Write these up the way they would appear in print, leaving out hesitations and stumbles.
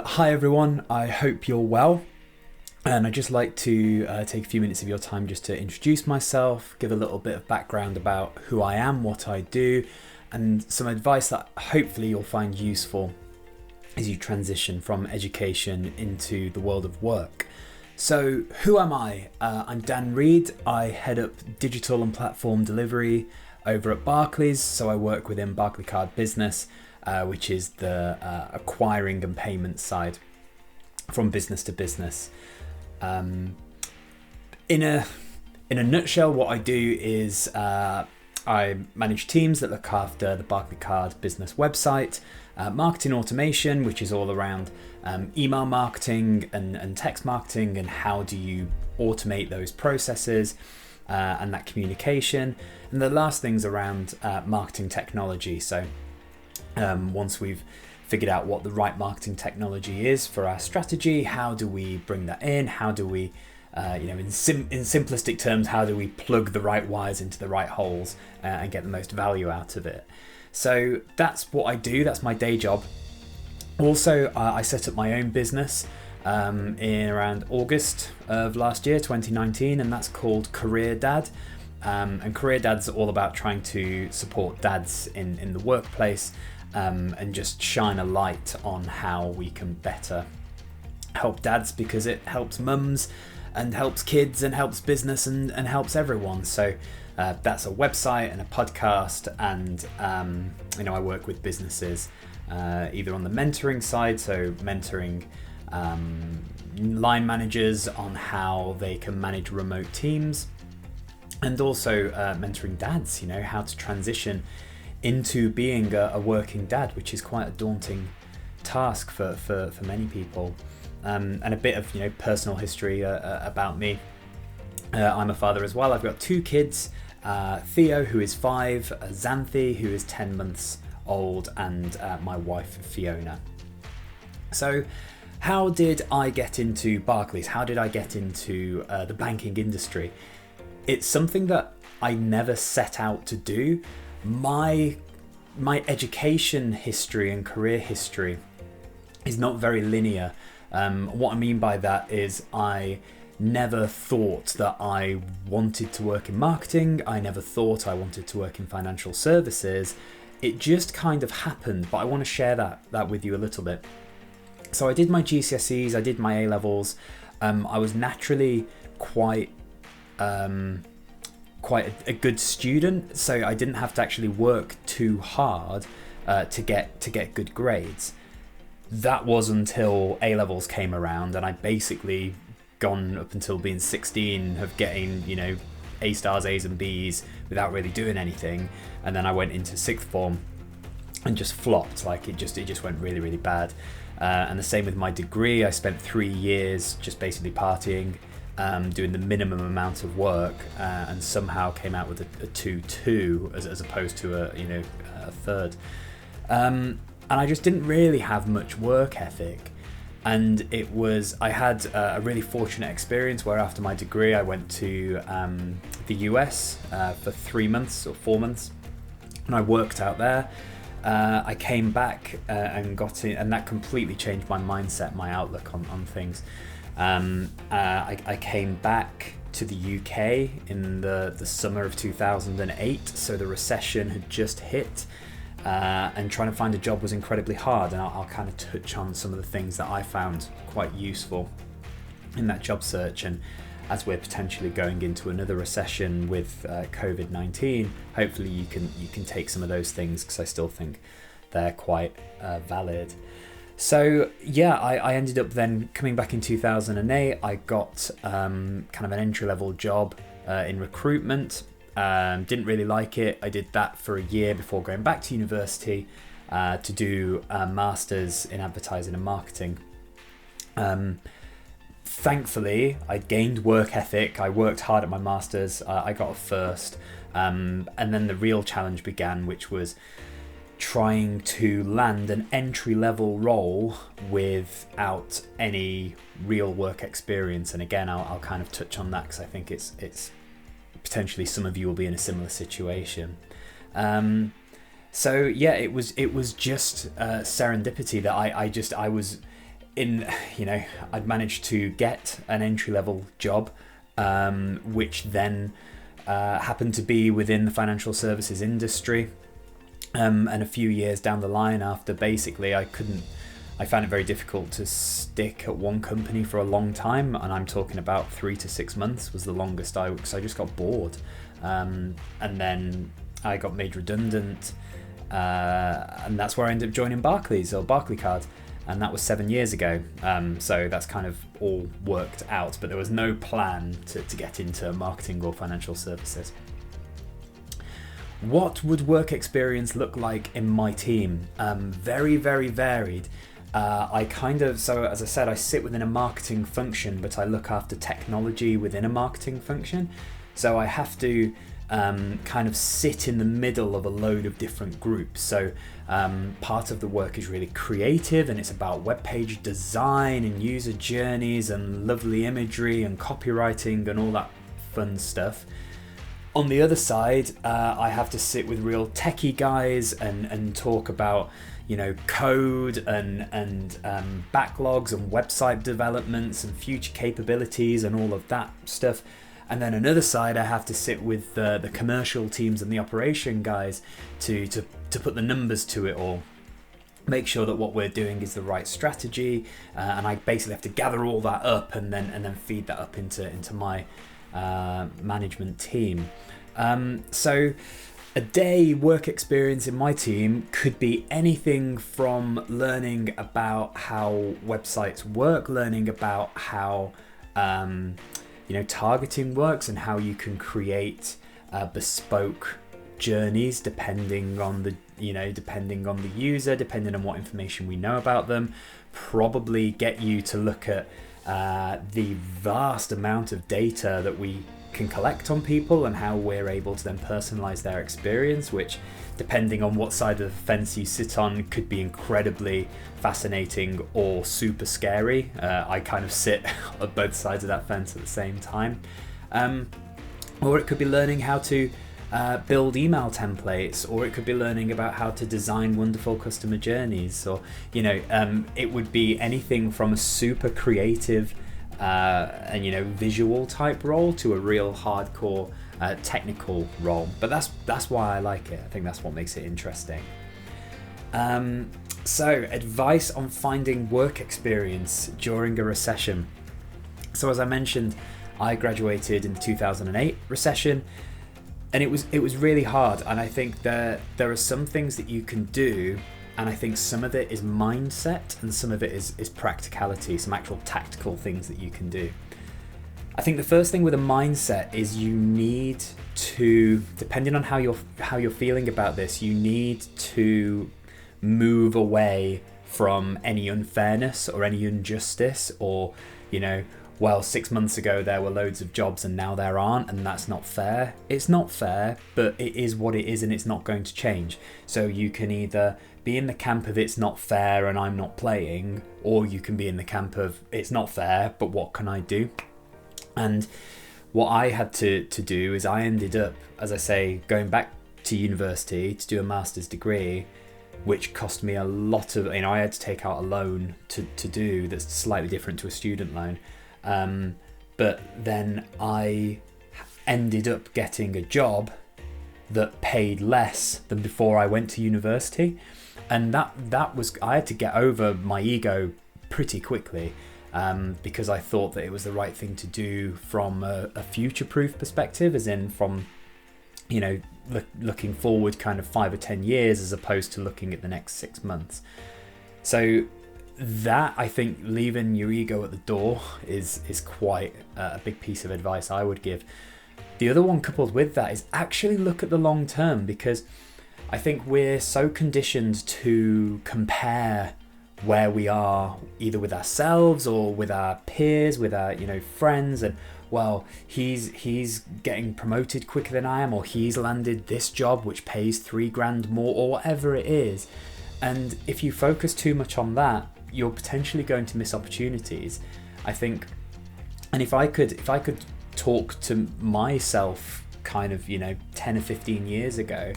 hi everyone, I hope you're well. And I'd just like to take a few minutes of your time just to introduce myself, give a little bit of background about who I am, what I do, and some advice that hopefully you'll find useful as you transition from education into the world of work. So who am I? I'm Dan Reed. I head up digital and platform delivery over at Barclays. So I work within Barclays Card Business, which is the acquiring and payment side from business to business. In a nutshell, what I do is I manage teams that look after the Barclays Card Business website, marketing automation, which is all around email marketing and text marketing, and how do you automate those processes and that communication. And the last thing's around marketing technology. So once we've figured out what the right marketing technology is for our strategy, how do we bring that in? How do we, in simplistic terms, how do we plug the right wires into the right holes and get the most value out of it? So that's what I do. That's my day job. Also, I set up my own business in around August of last year, 2019, and that's called Career Dad. And Career Dad's all about trying to support dads in the workplace and just shine a light on how we can better help dads, because it helps mums and helps kids and helps business and helps everyone. So that's a website and a podcast, and I work with businesses either on the mentoring side, so mentoring line managers on how they can manage remote teams, and also mentoring dads, how to transition into being a working dad, which is quite a daunting task for many people. And a bit of personal history about me. I'm a father as well. I've got two kids, Theo, who is 5, Xanthi, who is 10 months old, and my wife Fiona. So how did I get into Barclays? How did I get into the banking industry? It's something that I never set out to do. My education history and career history is not very linear. What I mean by that is I never thought that I wanted to work in marketing. I never thought I wanted to work in financial services. It just kind of happened, but I want to share that with you a little bit. So I did my GCSEs, I did my A-levels. I was naturally quite a good student, so I didn't have to actually work too hard to get good grades. That was until A-levels came around, and I basically gone up until being 16 of getting A stars, A's and B's without really doing anything, and then I went into sixth form and just flopped. Like it just went really, really bad. And the same with my degree. I spent 3 years just basically partying, doing the minimum amount of work, and somehow came out with a 2.2 as opposed to a third. And I just didn't really have much work ethic. And I had a really fortunate experience where after my degree I went to the US for 3 months or 4 months, and I worked out there. I came back and got in, and that completely changed my mindset, my outlook on things. I came back to the UK in the summer of 2008, so the recession had just hit, and trying to find a job was incredibly hard, and I'll kind of touch on some of the things that I found quite useful in that job search. And as we're potentially going into another recession with COVID-19, hopefully you can take some of those things, because I still think they're quite valid. So yeah, I ended up then coming back in 2008. I got kind of an entry-level job in recruitment. Didn't really like it. I did that for a year before going back to university to do a master's in advertising and marketing. Thankfully, I gained work ethic. I worked hard at my master's. I got a first. And then the real challenge began, which was trying to land an entry-level role without any real work experience. And again, I'll kind of touch on that, because I think it's potentially some of you will be in a similar situation. So yeah, it was just serendipity that I was I'd managed to get an entry-level job, which then happened to be within the financial services industry. And a few years down the line, after basically I found it very difficult to stick at one company for a long time, and I'm talking about 3 to 6 months was the longest because I just got bored. And then I got made redundant, and that's where I ended up joining Barclays, or Barclaycard, and that was 7 years ago. So that's kind of all worked out, but there was no plan to get into marketing or financial services. What would work experience look like in my team? Very, very varied. So as I said, I sit within a marketing function, but I look after technology within a marketing function. So I have to kind of sit in the middle of a load of different groups. So part of the work is really creative, and it's about web page design and user journeys and lovely imagery and copywriting and all that fun stuff. On the other side, I have to sit with real techie guys and talk about, code and backlogs and website developments and future capabilities and all of that stuff. And then another side, I have to sit with the commercial teams and the operation guys to put the numbers to it all, make sure that what we're doing is the right strategy, and I basically have to gather all that up and then feed that up into my management team. So a day work experience in my team could be anything from learning about how websites work, learning about how targeting works, and how you can create bespoke journeys depending on the user, depending on what information we know about them. Probably get you to look at the vast amount of data that we can collect on people and how we're able to then personalize their experience, which, depending on what side of the fence you sit on, could be incredibly fascinating or super scary. I kind of sit on both sides of that fence at the same time. Or it could be learning how to build email templates, or it could be learning about how to design wonderful customer journeys, or it would be anything from a super creative and visual type role to a real hardcore technical role. But that's why I like it. I think that's what makes it interesting. So advice on finding work experience during a recession. So as I mentioned, I graduated in the 2008 recession, and it was really hard. And I think there are some things that you can do, and I think some of it is mindset and some of it is practicality, some actual tactical things that you can do. I think the first thing with a mindset is you need to, depending on how you're feeling about this, you need to move away from any unfairness or any injustice, or 6 months ago there were loads of jobs and now there aren't, and that's not fair. It's not fair, but it is what it is, and it's not going to change. So you can either be in the camp of it's not fair and I'm not playing, or you can be in the camp of it's not fair, but what can I do? And what I had to do is I ended up, as I say, going back to university to do a master's degree, which cost me a lot of, I had to take out a loan to do that's slightly different to a student loan. But then I ended up getting a job that paid less than before I went to university. And that was, I had to get over my ego pretty quickly, because I thought that it was the right thing to do from a future-proof perspective, as in from, looking forward kind of 5 or 10 years as opposed to looking at the next 6 months. So that, I think, leaving your ego at the door is quite a big piece of advice I would give. The other one coupled with that is actually look at the long term, because I think we're so conditioned to compare where we are either with ourselves or with our peers, with our friends, and well, he's getting promoted quicker than I am, or he's landed this job which pays $3,000 more, or whatever it is. And if you focus too much on that, you're potentially going to miss opportunities, I think. And if I could talk to myself kind of 10 or 15 years ago,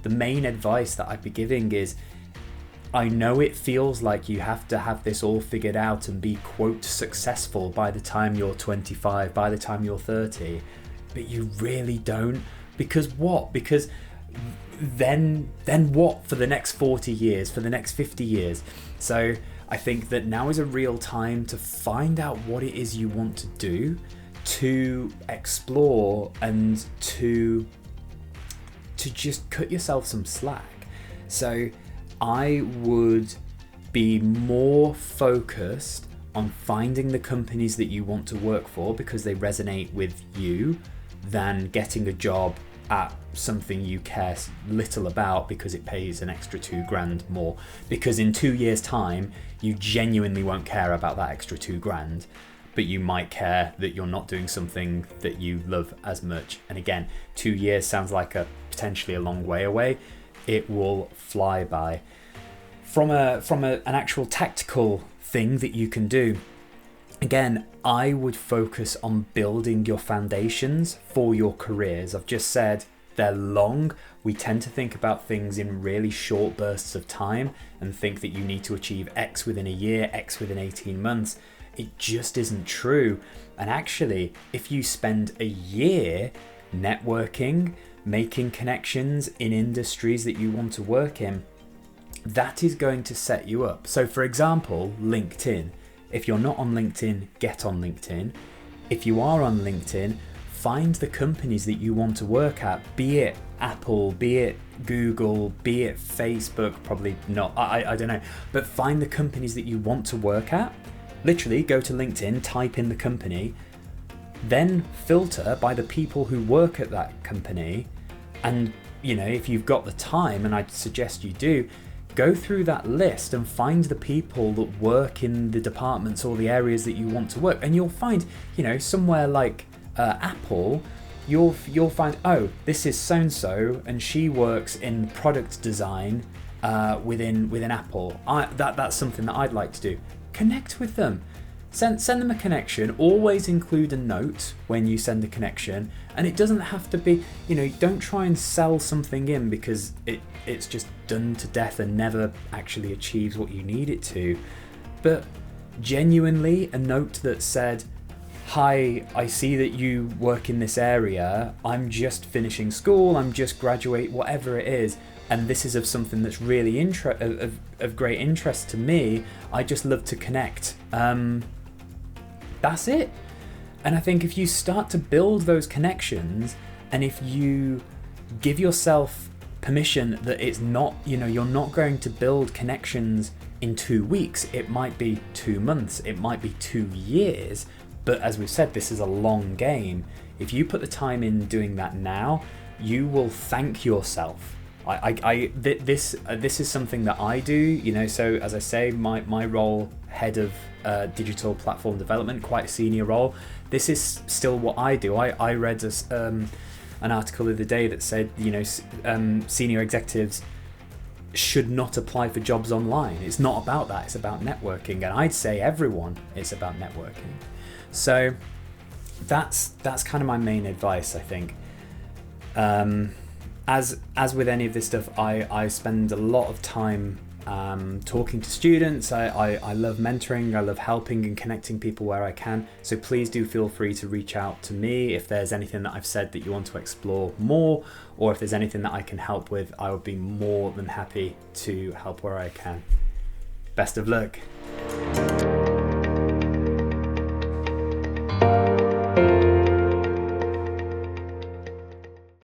the main advice that I'd be giving is I know it feels like you have to have this all figured out and be, quote, successful by the time you're 25, by the time you're 30, but you really don't. Because what? Because then what for the next 40 years, for the next 50 years? So I think that now is a real time to find out what it is you want to do, to explore, and to just cut yourself some slack. So I would be more focused on finding the companies that you want to work for because they resonate with you, than getting a job at something you care little about because it pays an extra $2,000 more. Because in 2 years' time, you genuinely won't care about that extra $2,000, but you might care that you're not doing something that you love as much. And again, 2 years sounds like potentially a long way away. It will fly by. From an actual tactical thing that you can do, again, I would focus on building your foundations for your careers. I've just said they're long. We tend to think about things in really short bursts of time and think that you need to achieve X within a year, X within 18 months. It just isn't true. And actually, if you spend a year networking, making connections in industries that you want to work in, that is going to set you up. So for example, LinkedIn. If you're not on LinkedIn, get on LinkedIn. If you are on LinkedIn, find the companies that you want to work at, be it Apple, be it Google, be it Facebook, probably not, I don't know, but find the companies that you want to work at. Literally go to LinkedIn, type in the company, then filter by the people who work at that company. And, if you've got the time, and I'd suggest you do, go through that list and find the people that work in the departments or the areas that you want to work. And you'll find, somewhere like Apple, you'll find, oh, this is so-and-so, and she works in product design within Apple. That's something that I'd like to do. Connect with them. Send them a connection. Always include a note when you send a connection, and it doesn't have to be, don't try and sell something in because it's just done to death and never actually achieves what you need it to. But genuinely, a note that said, hi, I see that you work in this area. I'm just finishing school. I'm just graduate, whatever it is. And this is of something that's really of great interest to me. I just love to connect. That's it. And I think if you start to build those connections, and if you give yourself permission that it's not, you're not going to build connections in 2 weeks, it might be 2 months, it might be 2 years. But as we've said, this is a long game. If you put the time in doing that now, you will thank yourself. This is something that I do, so as I say, my role, head of digital platform development, quite a senior role. This is still what I do. I read an article the other day that said, senior executives should not apply for jobs online. It's not about that. It's about networking. And I'd say everyone, it's about networking. So that's kind of my main advice, I think. As with any of this stuff, I spend a lot of time talking to students. I love mentoring, I love helping and connecting people where I can. So please do feel free to reach out to me if there's anything that I've said that you want to explore more, or if there's anything that I can help with. I would be more than happy to help where I can. Best of luck.